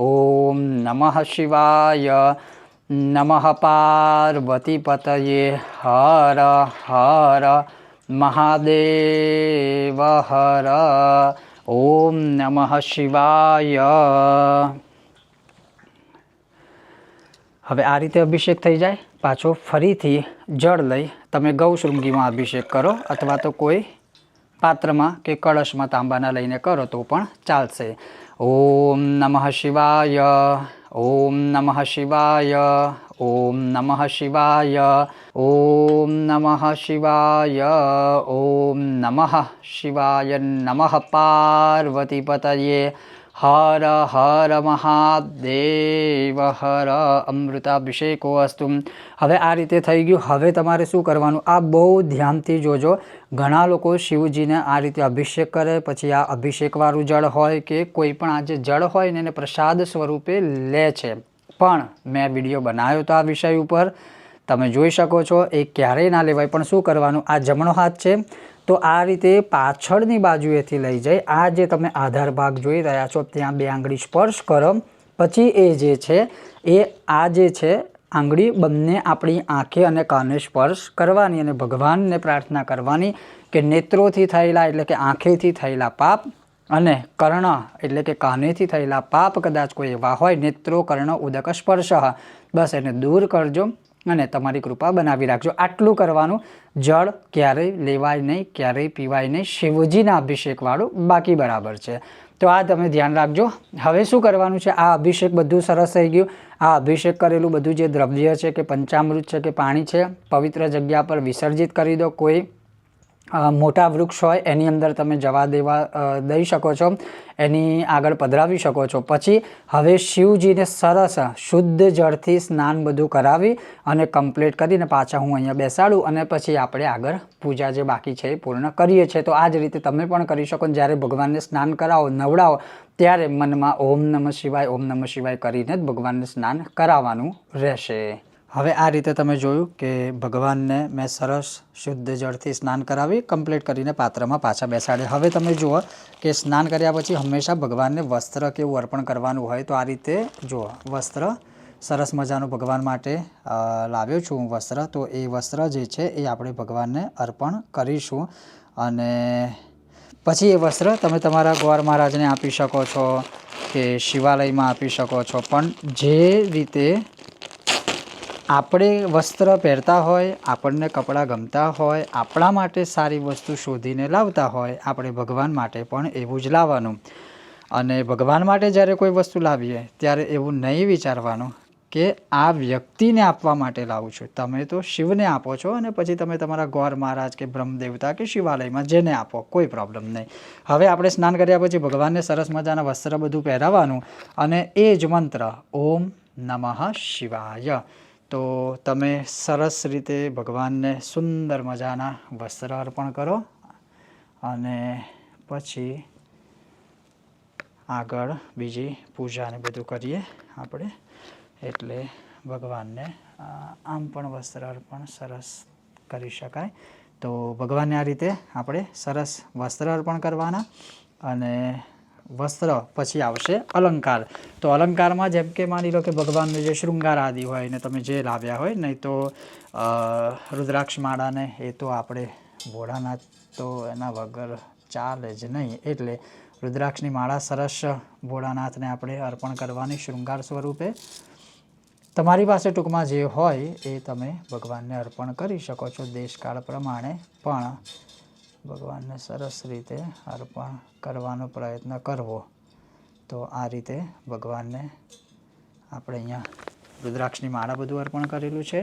ઓમ નમઃ શિવાય. નમઃ પાર્વતીપતયે. હર હર મહાદેવ હર. ઓમ નમઃ શિવાય. હવે આ રીતે અભિષેક થઈ જાય, પાછો ફરીથી જળ લઈ તમે ગૌશૃંગીમાં અભિષેક કરો અથવા તો કોઈ પાત્રમાં કે કળશમાં તાંબાના લઈને કરો તો પણ ચાલશે. ઓમ નમઃ શિવાય, ઓમ નમઃ શિવાય, ઓમ નમઃ શિવાય, ઓમ નમઃ શિવાય, ઓમ નમઃ શિવાય, નમઃ પાર્વતી પતયે, હર હર મહાદેવ, હર અમૃતાભિષેકો અસ્તુ. હવે આ રીતે થઈ ગયું. હવે તમારે શું કરવાનું, આ બહુ ધ્યાનથી જોજો. ઘણા લોકો શિવજીને આ રીતે અભિષેક કરે, પછી આ અભિષેકવાળું જળ હોય કે કોઈ પણ આ જે જળ હોય ને એને પ્રસાદ સ્વરૂપે લે છે. પણ મેં વિડીયો બનાવ્યો તો આ વિષય ઉપર, તમે જોઈ શકો છો. એ ક્યારેય ના લેવાય. પણ શું કરવાનું, આ જમણો હાથ છે તો આ રીતે પાછળની બાજુએથી લઈ જાય. આ જે તમે આધાર ભાગ જોઈ રહ્યા છો ત્યાં 2 આંગળી સ્પર્શ કરો. પછી એ જે છે એ આ જે છે આંગળી બંને આપણી આંખે અને કાને સ્પર્શ કરવાની અને ભગવાનને પ્રાર્થના કરવાની કે નેત્રોથી થયેલા એટલે કે આંખેથી થયેલા પાપ અને કર્ણ એટલે કે કાનેથી થયેલા પાપ કદાચ કોઈ એવા હોય, નેત્રો કર્ણ ઉદક સ્પર્શ, બસ એને દૂર કરજો અને તમારી કૃપા બનાવી રાખજો. આટલું કરવાનું. જળ ક્યારેય લેવાય નહીં, ક્યારેય પીવાય નહીં. શિવજીના અભિષેકવાળું બાકી બરાબર છે. તો આ તમે ધ્યાન રાખજો. હવે શું કરવાનું છે, આ અભિષેક બધું સરસ થઈ ગયું. આ અભિષેક કરેલું બધું જે દ્રવ્ય છે કે પંચામૃત છે કે પાણી છે, પવિત્ર જગ્યા પર વિસર્જિત કરી દો. કોઈ મોટા વૃક્ષ હોય એની અંદર તમે જવા દઈ શકો છો, એની આગળ પધરાવી શકો છો. પછી હવે શિવજીને સરસ શુદ્ધ જળથી સ્નાન બધું કરાવી અને કમ્પ્લીટ કરીને પાછા હું અહીંયા બેસાડું અને પછી આપણે આગળ પૂજા જે બાકી છે એ પૂર્ણ કરીએ છીએ. તો આ જ રીતે તમે પણ કરી શકો. જ્યારે ભગવાનને સ્નાન કરાવો, નવડાવો, ત્યારે મનમાં ઓમ નમઃ શિવાય, ઓમ નમઃ શિવાય કરીને જ ભગવાનને સ્નાન કરાવવાનું રહેશે. હવે આ રીતે તમે જોયું કે ભગવાનને મેં સરસ શુદ્ધ જળથી સ્નાન કરાવી કમ્પ્લીટ કરીને પાત્રમાં પાછા બેસાડે. હવે તમે જુઓ કે સ્નાન કર્યા પછી હંમેશા ભગવાનને વસ્ત્ર કેવું અર્પણ કરવાનું હોય. તો આ રીતે જુઓ, વસ્ત્ર સરસ મજાનું ભગવાન માટે લાવ્યો છું હું વસ્ત્ર. તો એ વસ્ત્ર જે છે એ આપણે ભગવાનને અર્પણ કરીશું અને પછી એ વસ્ત્ર તમે તમારા ગોર મહારાજને આપી શકો છો કે શિવાલયમાં આપી શકો છો. પણ જે રીતે આપણે વસ્ત્ર પહેરતા હોય, આપણને કપડાં ગમતા હોય, આપણા માટે સારી વસ્તુ શોધીને લાવતા હોય, આપણે ભગવાન માટે પણ એવું જ લાવવાનું. અને ભગવાન માટે જ્યારે કોઈ વસ્તુ લાવીએ ત્યારે એવું નહીં વિચારવાનું કે આ વ્યક્તિને આપવા માટે લાવું છું. તમે તો શિવને આપો છો અને પછી તમે તમારા ગોર મહારાજ કે બ્રહ્મદેવતા કે શિવાલયમાં જેને આપો, કોઈ પ્રોબ્લેમ નહીં. હવે આપણે સ્નાન કર્યા પછી ભગવાનને સરસ મજાના વસ્ત્ર બધું પહેરાવવાનું અને એ જ મંત્ર ઓમ નમઃ શિવાય. તો તમે સરસ રીતે ભગવાનને સુંદર મજાના વસ્ત્ર અર્પણ કરો અને પછી આગળ બીજી પૂજાને બધું કરીએ આપણે. એટલે ભગવાનને આમ પણ વસ્ત્ર અર્પણ સરસ કરી શકાય. તો ભગવાનને આ રીતે આપણે સરસ વસ્ત્ર અર્પણ કરવાના અને વસ્ત્ર પછી આવશે અલંકાર. તો અલંકારમાં જેમ કે માની લો કે ભગવાનનું જે શૃંગાર આદિ હોય ને તમે જે લાવ્યા હોય, નહીં તો રુદ્રાક્ષ માળાને એ તો આપણે ભોળાનાથ તો એના વગર ચાલે જ નહીં. એટલે રુદ્રાક્ષની માળા સરસ ભોળાનાથને આપણે અર્પણ કરવાની શૃંગાર સ્વરૂપે. તમારી પાસે ટૂંકમાં જે હોય એ તમે ભગવાનને અર્પણ કરી શકો છો. દેશકાળ પ્રમાણે પણ ભગવાનને સરસ રીતે અર્પણ કરવાનો પ્રયત્ન કરવો. તો આ રીતે ભગવાનને આપણે અહીંયા રુદ્રાક્ષની માળા બધું અર્પણ કરેલું છે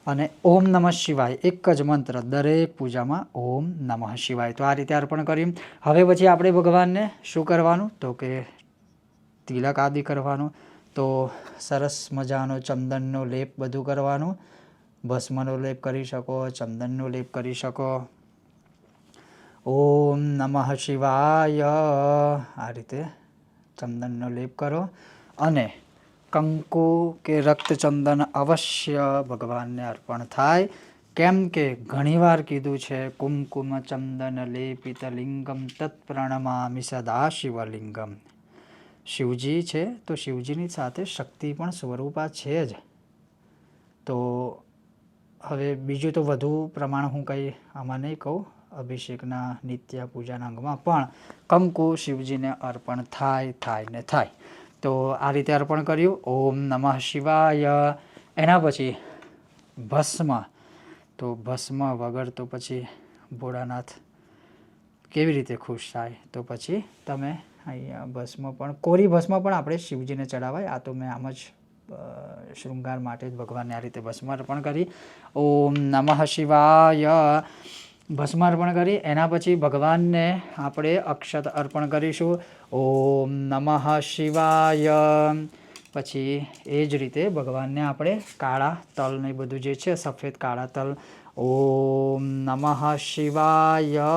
અને ઓમ નમઃ શિવાય એક જ મંત્ર દરેક પૂજામાં ઓમ નમઃ શિવાય. તો આ રીતે અર્પણ કર્યું. હવે પછી આપણે ભગવાનને શું કરવાનું, તો કે તિલક આદિ કરવાનું. તો સરસ મજાનો ચંદનનો લેપ બધું કરવાનું. ભસ્મનો લેપ કરી શકો, ચંદનનો લેપ કરી શકો. ઓમ નમઃ શિવાય આ રીતે ચંદનનો લેપ કરો અને કંકુ કે રક્તચંદન અવશ્ય ભગવાનને અર્પણ થાય. કેમ કે ઘણીવાર કીધું છે કુમકુમ ચંદન લેપિત લિંગમ તત્પ્રણમામિ સદા શિવલિંગમ. શિવજી છે તો શિવજીની સાથે શક્તિ પણ સ્વરૂપા છે જ. તો હવે બીજું તો વધુ પ્રમાણ હું કંઈ આમાં નહીં કહું અભિષેકના નિત્ય પૂજાના અંગમાં, પણ કંકુ શિવજીને અર્પણ થાય ને થાય. તો આ રીતે અર્પણ કર્યું. ઓમ નમઃ શિવાય. એના પછી ભસ્મ. તો ભસ્મ વગર તો પછી ભોળાનાથ કેવી રીતે ખુશ થાય. તો પછી તમે અહીંયા ભસ્મ પણ, કોરી ભસ્મ પણ આપણે શિવજીને ચડાવાય. આ તો મેં આમ જ શૃંગાર માટે જ ભગવાનને આ રીતે ભસ્મ અર્પણ કરી. ઓમ નમઃ શિવાય ભસ્મ અર્પણ કરી એના પછી ભગવાનને આપણે અક્ષત અર્પણ કરીશું. ઓમ નમઃ શિવાય. પછી એ જ રીતે ભગવાનને આપણે કાળા તલ ને બધું જે છે સફેદ કાળા તલ, ઓમ નમઃ શિવાય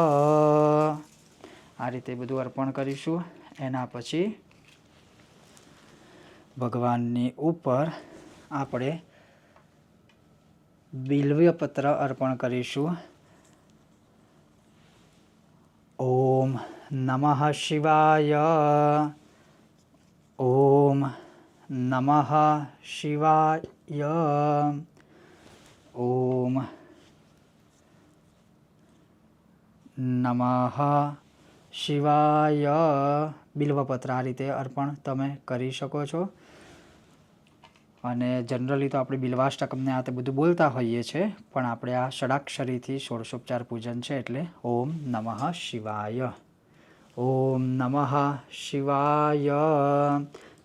આ રીતે બધું અર્પણ કરીશું. એના પછી ભગવાનની ઉપર આપણે બિલ્વપત્ર અર્પણ કરીશું. ઓમ નમઃ શિવાય. ઓમ નમઃ શિવાય. ઓમ નમઃ શિવાય. બિલ્વપત્ર આ રીતે અર્પણ તમે કરી શકો છો. અને જનરલી તો આપણે બિલ્વાષ્ટકમને આ તે બધું બોલતા હોઈએ છીએ, પણ આપણે આ ષડાક્ષરીથી ષોડશોપચાર પૂજન છે એટલે ઓમ નમઃ શિવાય. ઓમ નમઃ શિવાય.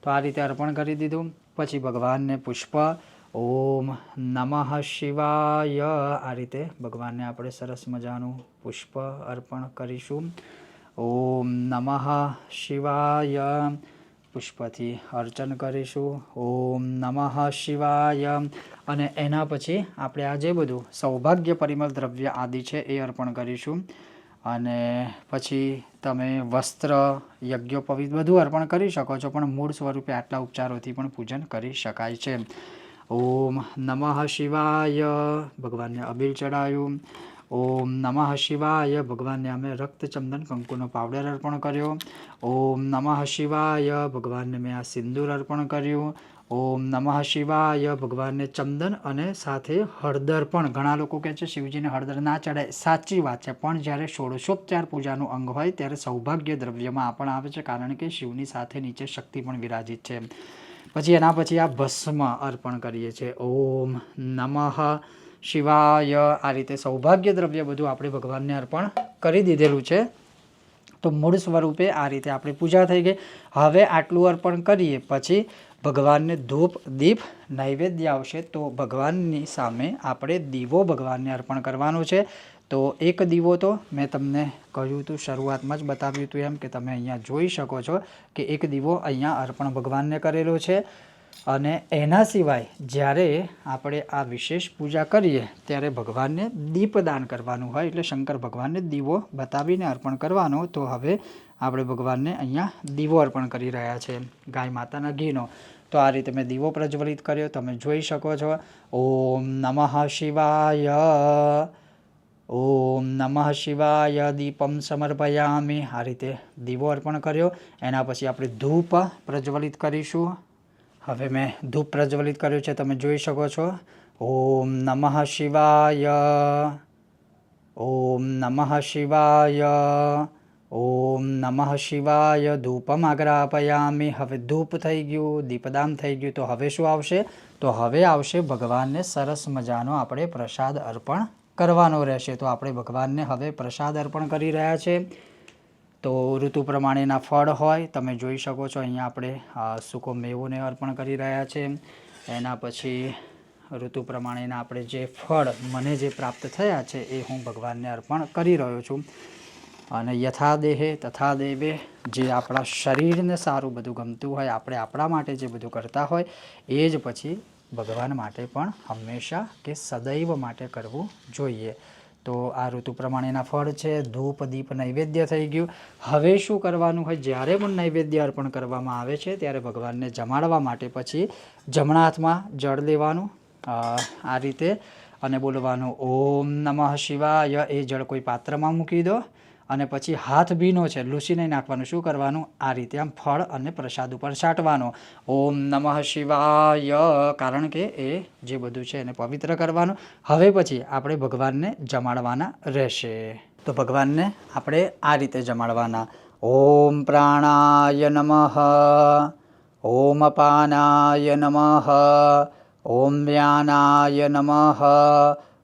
તો આ રીતે અર્પણ કરી દીધું. પછી ભગવાનને પુષ્પ, ઓમ નમઃ શિવાય આ રીતે ભગવાનને આપણે સરસ મજાનું પુષ્પ અર્પણ કરીશું. ઓમ નમઃ શિવાય પુષ્પથી અર્ચન કરીશું. ઓમ નમઃ શિવાય. અને એના પછી આપણે આ જે બધું સૌભાગ્ય પરિમળ દ્રવ્ય આદિ છે એ અર્પણ કરીશું. અને પછી તમે વસ્ત્ર, યજ્ઞોપવિત બધું અર્પણ કરી શકો છો, પણ મૂળ સ્વરૂપે આટલા ઉપચારોથી પણ પૂજન કરી શકાય છે. ઓમ નમઃ શિવાય ભગવાનને અબીલ ચડાયું. ઓમ નમઃ શિવાય ભગવાનને અમે રક્તચંદન કંકુનો પાવડર અર્પણ કર્યો. ઓમ નમઃ શિવાય ભગવાનને મેં આ સિંદૂર અર્પણ કર્યું. ઓમ નમઃ શિવાય ભગવાનને ચંદન અને સાથે હળદર પણ, ઘણા લોકો કહે છે શિવજીને હળદર ના ચડાય, સાચી વાત છે, પણ જ્યારે ષોડશોપચાર પૂજાનું અંગ હોય ત્યારે સૌભાગ્ય દ્રવ્યમાં આ પણ આવે છે, કારણ કે શિવની સાથે નીચે શક્તિ પણ વિરાજિત છે. પછી એના પછી આ ભસ્મ અર્પણ કરીએ છીએ. ઓમ નમઃ શિવાય આ રીતે સૌભાગ્ય દ્રવ્ય બધું આપણે ભગવાનને અર્પણ કરી દીધેલું છે. તો મૂળ સ્વરૂપે આ રીતે આપણી પૂજા થઈ ગઈ. હવે આટલું અર્પણ કરીએ પછી ભગવાનને ધૂપ, દીપ, નૈવેદ્ય આવશે. તો ભગવાનની સામે આપણે દીવો ભગવાનને અર્પણ કરવાનો છે. તો એક દીવો તો મેં તમને કહ્યું હતું, શરૂઆતમાં જ બતાવ્યું હતું એમ, કે તમે અહીંયા જોઈ શકો છો કે એક દીવો અહીંયા અર્પણ ભગવાનને કરેલો છે. અને એના સિવાય જ્યારે આપણે આ વિશેષ પૂજા કરીએ ત્યારે ભગવાનને દીપદાન કરવાનું હોય, એટલે શંકર ભગવાનને દીવો બતાવીને અર્પણ કરવાનો. તો હવે આપણે ભગવાનને અહીંયા દીવો અર્પણ કરી રહ્યા છે, ગાય માતાના ઘીનો. તો આ રીતે મેં દીવો પ્રજ્વલિત કર્યો, તમે જોઈ શકો છો. ઓમ નમઃ શિવાય. ઓમ નમઃ શિવાય. દીપમ સમર્પયામિ આ રીતે દીવો અર્પણ કર્યો. એના પછી આપણે ધૂપ પ્રજ્વલિત કરીશું. હવે મેં ધૂપ પ્રજ્વલિત કર્યું છે, તમે જોઈ શકો છો. ઓમ નમઃ શિવાય. ઓમ નમઃ શિવાય. ઓમ નમઃ શિવાય. ધૂપમ આગ્રાપયામિ. હવે ધૂપ થઈ ગયું, દીપદાન થઈ ગયું. તો હવે શું આવશે? તો હવે આવશે ભગવાનને સરસ મજાનો આપણે પ્રસાદ અર્પણ કરવાનો રહેશે. તો આપણે ભગવાનને હવે પ્રસાદ અર્પણ કરી રહ્યા છે. તો ઋતુ પ્રમાણેના ફળ હોય, તમે જોઈ શકો છો અહીંયા આપણે સૂકો મેવોને અર્પણ કરી રહ્યા છે. એના પછી ઋતુ પ્રમાણેના આપણે જે ફળ મને જે પ્રાપ્ત થયા છે એ હું ભગવાનને અર્પણ કરી રહ્યો છું. અને યથા દેહે તથા દેવે, જે આપણા શરીરને સારું બધું ગમતું હોય, આપણે આપણા માટે જે બધું કરતા હોય એ જ પછી ભગવાન માટે પણ હંમેશા કે સદૈવ માટે કરવું જોઈએ. તો આ ઋતુ પ્રમાણેના ફળ છે. ધૂપ, દીપ, નૈવેદ્ય થઈ ગયું. હવે શું કરવાનું હોય? જ્યારે પણ નૈવેદ્ય અર્પણ કરવામાં આવે છે ત્યારે ભગવાનને જમાડવા માટે પછી જમણા હાથમાં જળ લેવાનું આ રીતે અને બોલવાનું ઓમ નમઃ શિવાય. એ જળ કોઈ પાત્રમાં મૂકી દો અને પછી હાથ ભીનો છે, લૂસી નહીં નાખવાનું. શું કરવાનું? આ રીતે આમ ફળ અને પ્રસાદ ઉપર છાંટવાનો. ઓમ નમઃ શિવાય, કારણ કે એ જે બધું છે એને પવિત્ર કરવાનું. હવે પછી આપણે ભગવાનને જમાડવાના રહેશે. તો ભગવાનને આપણે આ રીતે જમાડવાના. ઓમ પ્રાણાય નમઃ. ઓમ અપાનાય નમઃ. ઓમ વ્યાનાય નમઃ.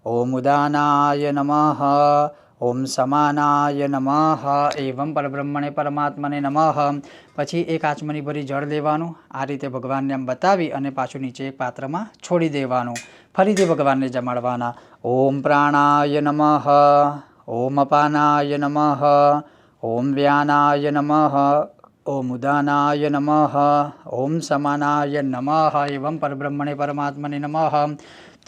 ઓમ ઉદાનાય નમઃ. ઓમ સમાનાય નમઃ એવં પરબ્રહ્મણે પરમાત્મને નમઃ. પછી એક આચમની ભરી જળ લેવાનું, આ રીતે ભગવાનને આમ બતાવી અને પાછું નીચે એક પાત્રમાં છોડી દેવાનું. ફરીથી ભગવાનને જમાડવાના. ઓમ પ્રાણાય નમઃ, ઓમ અપાનાય નમઃ, ઓમ વ્યાનાય નમઃ, ઓમ ઉદાનાય નમઃ, ઓમ સમાનાય નમઃ એવં પરબ્રહ્મણે પરમાત્મને નમઃ.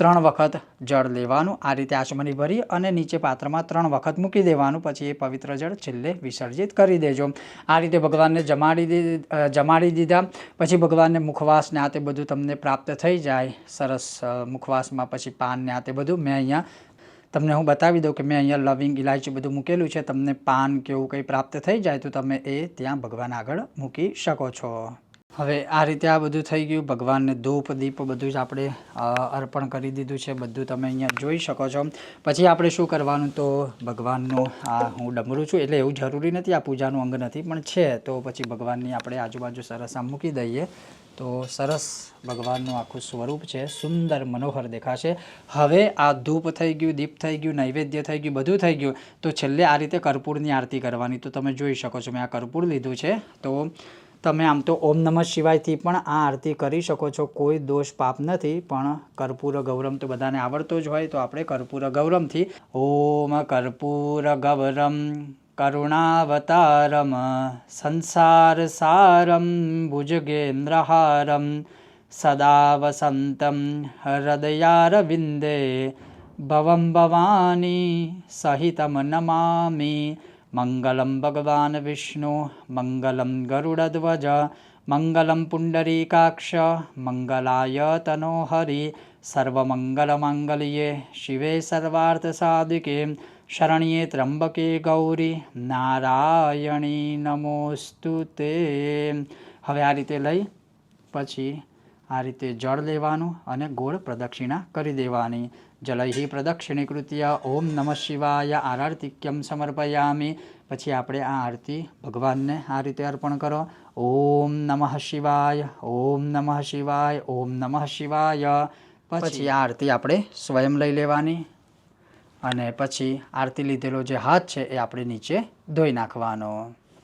3 વખત જળ લેવાનું, આ રીતે આચમની ભરી અને નીચે પાત્રમાં 3 વખત મૂકી દેવાનું. પછી એ પવિત્ર જળ છેલ્લે વિસર્જિત કરી દેજો. આ રીતે ભગવાનને જમાડી દીધા. પછી ભગવાનને મુખવાસ ને આ તે બધું તમને પ્રાપ્ત થઈ જાય. સરસ મુખવાસમાં પછી પાન ને આ તે બધું મેં અહીંયા તમને હું બતાવી દઉં કે મેં અહીંયા લવિંગ ઇલાયચી બધું મૂકેલું છે. તમને પાન કે એવું કંઈ પ્રાપ્ત થઈ જાય તો તમે એ ત્યાં ભગવાન આગળ મૂકી શકો છો. હવે આ રીતે આ બધું થઈ ગયું. ભગવાનને ધૂપ દીપ બધું જ આપણે અર્પણ કરી દીધું છે. બધું તમે અહીંયા જોઈ શકો છો. પછી આપણે શું કરવાનું, તો ભગવાનનું આ હું ડમરું છું એટલે એવું જરૂરી નથી, આ પૂજાનું અંગ નથી પણ છે, તો પછી ભગવાનની આપણે આજુબાજુ સરસ આમ મૂકી દઈએ તો સરસ ભગવાનનું આખું સ્વરૂપ છે, સુંદર મનોહર દેખાશે. હવે આ ધૂપ થઈ ગયું, દીપ થઈ ગયું, નૈવેદ્ય થઈ ગયું, બધું થઈ ગયું. તો છેલ્લે આ રીતે કર્પૂરની આરતી કરવાની. તો તમે જોઈ શકો છો મેં આ કર્પૂર લીધું છે. તો તમે આમ તો ઓમ નમઃ શિવાયથી પણ આ આરતી કરી શકો છો, કોઈ દોષ પાપ નથી. પણ કર્પૂર ગૌરમ તો બધાને આવડતો જ હોય, તો આપણે કર્પૂર ગૌરમથી ઓમ કર્પૂર ગૌરમ કરુણાવતારમ સંસાર સારમ ભુજગેન્દ્રહારમ સદા વસંતમ હૃદયારવિંદે ભવમ ભવાની સહિતમ નમામિ. મંગલમ ભગવાન વિષ્ણુ મંગલમ ગરુડધ્વજ મંગલમ પુંડરીકાક્ષ મંગલાય તનોહરિ. સર્વમંગલમાંગલ્યે શિવે સર્વાર્થસાધિકે શરણ્યે ત્ર્યંબકે ગૌરી નારાયણી નમોસ્તુતે. હવે આ રીતે લઈ પછી આ રીતે જળ લેવાનું અને ગોળ પ્રદક્ષિણા કરી દેવાની. જલૈ પ્રદક્ષિણીકૃત્ય ઓમ નમઃ શિવાય આરતિક્યમ સમર્પયામિ. પછી આપણે આ આરતી ભગવાનને આ રીતે અર્પણ કરો. ઓમ નમઃ શિવાય, ઓમ નમઃ શિવાય, ઓમ નમઃ શિવાય. પછી આ આરતી આપણે સ્વયં લઈ લેવાની અને પછી આરતી લીધેલો જે હાથ છે એ આપણે નીચે ધોઈ નાખવાનો.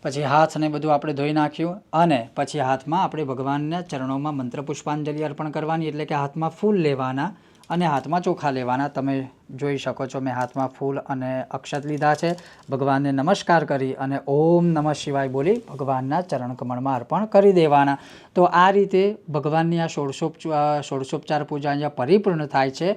પછી હાથને બધું આપણે ધોઈ નાખ્યું અને પછી હાથમાં આપણે ભગવાનના ચરણોમાં મંત્ર પુષ્પાંજલિ અર્પણ કરવાની. એટલે કે હાથમાં ફૂલ લેવાના અને હાથમાં ચોખા લેવાના. તમે જોઈ શકો છો મેં હાથમાં ફૂલ અને અક્ષત લીધા છે. ભગવાનને નમસ્કાર કરી અને ઓમ નમઃ શિવાય બોલી ભગવાનના ચરણ કમળમાં અર્પણ કરી દેવાના. તો આ રીતે ભગવાનની આ ષોડશોપચાર પૂજા અહીંયા પરિપૂર્ણ થાય છે.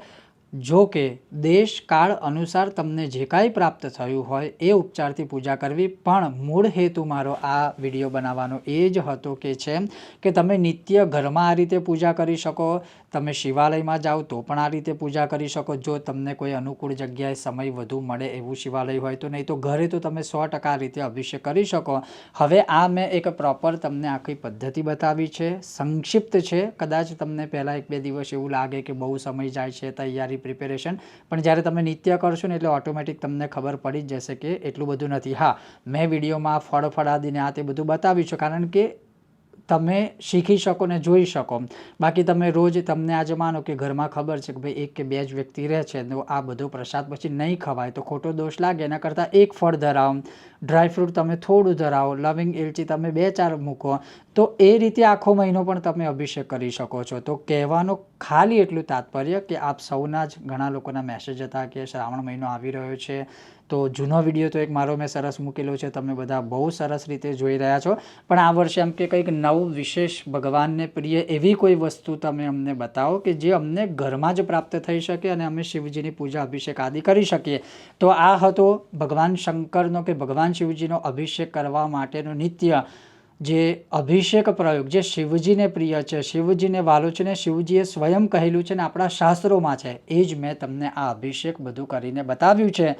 જો કે દેશ કાળ અનુસાર તમને જે કાંઈ પ્રાપ્ત થયું હોય એ ઉપચારથી પૂજા કરવી, પણ મૂળ હેતુ મારો આ વિડીયો બનાવવાનો એ જ હતો કે છે કે તમે નિત્ય ઘરમાં આ રીતે પૂજા કરી શકો. તમે શિવાલયમાં જાઓ તો પણ આ રીતે પૂજા કરી શકો, જો તમને કોઈ અનુકૂળ જગ્યાએ સમય વધુ મળે એવું શિવાલય હોય તો. નહીં તો ઘરે તો તમે 100% આ રીતે અભિષેક કરી શકો. હવે આ મેં એક પ્રોપર તમને આખી પદ્ધતિ બતાવી છે, સંક્ષિપ્ત છે. કદાચ તમને પહેલાં 1-2 દિવસ એવું લાગે કે બહુ સમય જાય છે તૈયારી પ્રિપેરેશન, પણ જ્યારે તમે નિત્ય કરશો ને એટલે ઓટોમેટિક તમને ખબર પડી જ જશે કે એટલું બધું નથી. હા, મેં વિડીયોમાં ફળાદીને આ તે બધું બતાવ્યું છે કારણ કે તમે શીખી શકો ને જોઈ શકો. બાકી તમે રોજ તમને આજે માનો કે ઘરમાં ખબર છે કે ભાઈ 1 કે 2 જ વ્યક્તિ રહે છે, તો આ બધો પ્રસાદ પછી નહીં ખવાય તો ખોટો દોષ લાગે. એના કરતાં 1 ફળ ધરાવો, ડ્રાયફ્રૂટ તમે થોડું ધરાવો, લવિંગ એલચી તમે 2-4 મૂકો, તો એ રીતે આખો મહિનો પણ તમે અભિષેક કરી શકો છો. તો કહેવાનો ખાલી એટલું તાત્પર્ય કે આપ સૌના જ ઘણા લોકોના મેસેજ હતા કે શ્રાવણ મહિનો આવી રહ્યો છે, તો જૂનો વિડીયો તો એક મારો મેં સરસ મૂકેલો છે, તમે બધા બહુ સરસ રીતે જોઈ રહ્યા છો. પણ આ વર્ષે એમ કે કંઈક નવું વિશેષ ભગવાનને પ્રિય એવી કોઈ વસ્તુ તમે અમને બતાવો કે જે અમને ઘરમાં જ પ્રાપ્ત થઈ શકે અને અમે શિવજીની પૂજા અભિષેક આદિ કરી શકીએ. તો આ હતો ભગવાન શંકરનો કે ભગવાન શિવજીનો અભિષેક કરવા માટેનો નિત્ય જે અભિષેક પ્રયોગ જે શિવજીને પ્રિય છે, શિવજીને વાલો છે ને શિવજીએ સ્વયં કહેલું છે ને આપણા શાસ્ત્રોમાં છે, એ જ મેં તમને આ અભિષેક બધું કરીને બતાવ્યું છે.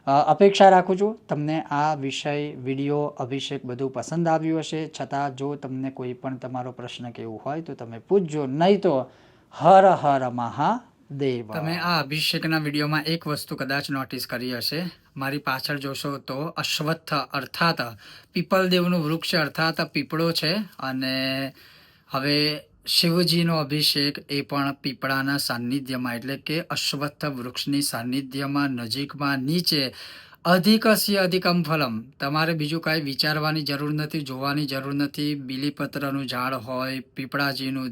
અપેક્ષા રાખું છું તમને આ વિષય વિડીયો અભિષેક બધું પસંદ આવ્યું હશે. છતાં જો તમને કોઈ પણ તમારો પ્રશ્ન કે એવું હોય તો તમે પૂછજો, નહીં તો હર હર મહાદેવ. તમે આ અભિષેકના વિડીયોમાં એક વસ્તુ કદાચ નોટિસ કરી હશે, મારી પાછળ જોશો તો અશ્વત્થ અર્થાત પીપલદેવનું વૃક્ષ અર્થાત પીપળો છે. અને હવે શિવજીનો અભિષેક એ પણ પીપળાના સાનિધ્યમાં એટલે કે અશ્વત્થ વૃક્ષની સાનિધ્યમાં નજીકમાં નીચે અધિકસ્ય અધિકમ ફલમ. તમારે બીજું કાંઈ વિચારવાની જરૂર નથી, જોવાની જરૂર નથી. બીલીપત્રનું ઝાડ હોય, પીપળાજીનું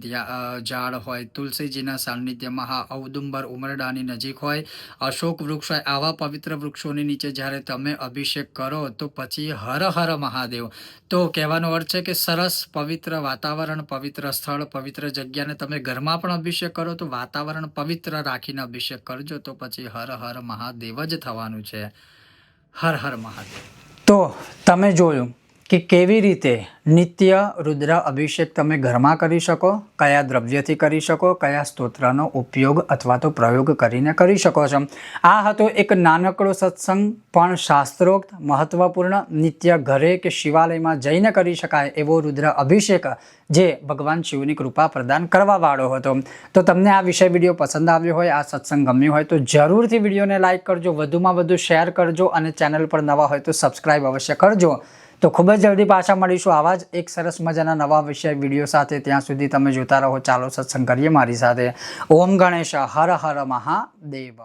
ઝાડ હોય, તુલસીજીના સાનિધ્યમાં, હા, ઔદુંબર ઉમરડાની નજીક હોય, અશોક વૃક્ષ હોય, આવા પવિત્ર વૃક્ષોની નીચે જ્યારે તમે અભિષેક કરો તો પછી હર હર મહાદેવ. તો કહેવાનો અર્થ છે કે સરસ પવિત્ર વાતાવરણ, પવિત્ર સ્થળ, પવિત્ર જગ્યાને તમે ઘરમાં પણ અભિષેક કરો તો વાતાવરણ પવિત્ર રાખીને અભિષેક કરજો તો પછી હર હર મહાદેવ જ થવાનું છે. હર હર મહાદેવ. તો તમે જોયું કે કેવી રીતે નિત્ય રુદ્ર અભિષેક તમે ઘરમાં કરી શકો, કયા દ્રવ્યથી કરી શકો, કયા સ્તોત્રનો ઉપયોગ અથવા તો પ્રયોગ કરીને કરી શકો છો. આ હતો એક નાનકડો સત્સંગ, પણ શાસ્ત્રોક્ત, મહત્વપૂર્ણ, નિત્ય ઘરે કે શિવાલયમાં જઈને કરી શકાય એવો રુદ્ર અભિષેક જે ભગવાન શિવની કૃપા પ્રદાન કરવા વાળો હતો. તો તમને આ વિડીયો પસંદ આવ્યો હોય, આ સત્સંગ ગમ્યો હોય તો જરૂરથી વિડીયોને લાઇક કરજો, વધુમાં વધુ શેર કરજો અને ચેનલ પર નવા હોય તો સબસ્ક્રાઈબ અવશ્ય કરજો. તો ખૂબ જ જલ્દી પાછા મળીશું આવા જ એક સરસ મજાના નવા વિડીયો સાથે. ત્યાં સુધી તમે જોતા રહો ચાલો સત્સંગ કરીએ મારી સાથે. ઓમ ગણેશ, હર હર મહાદેવ.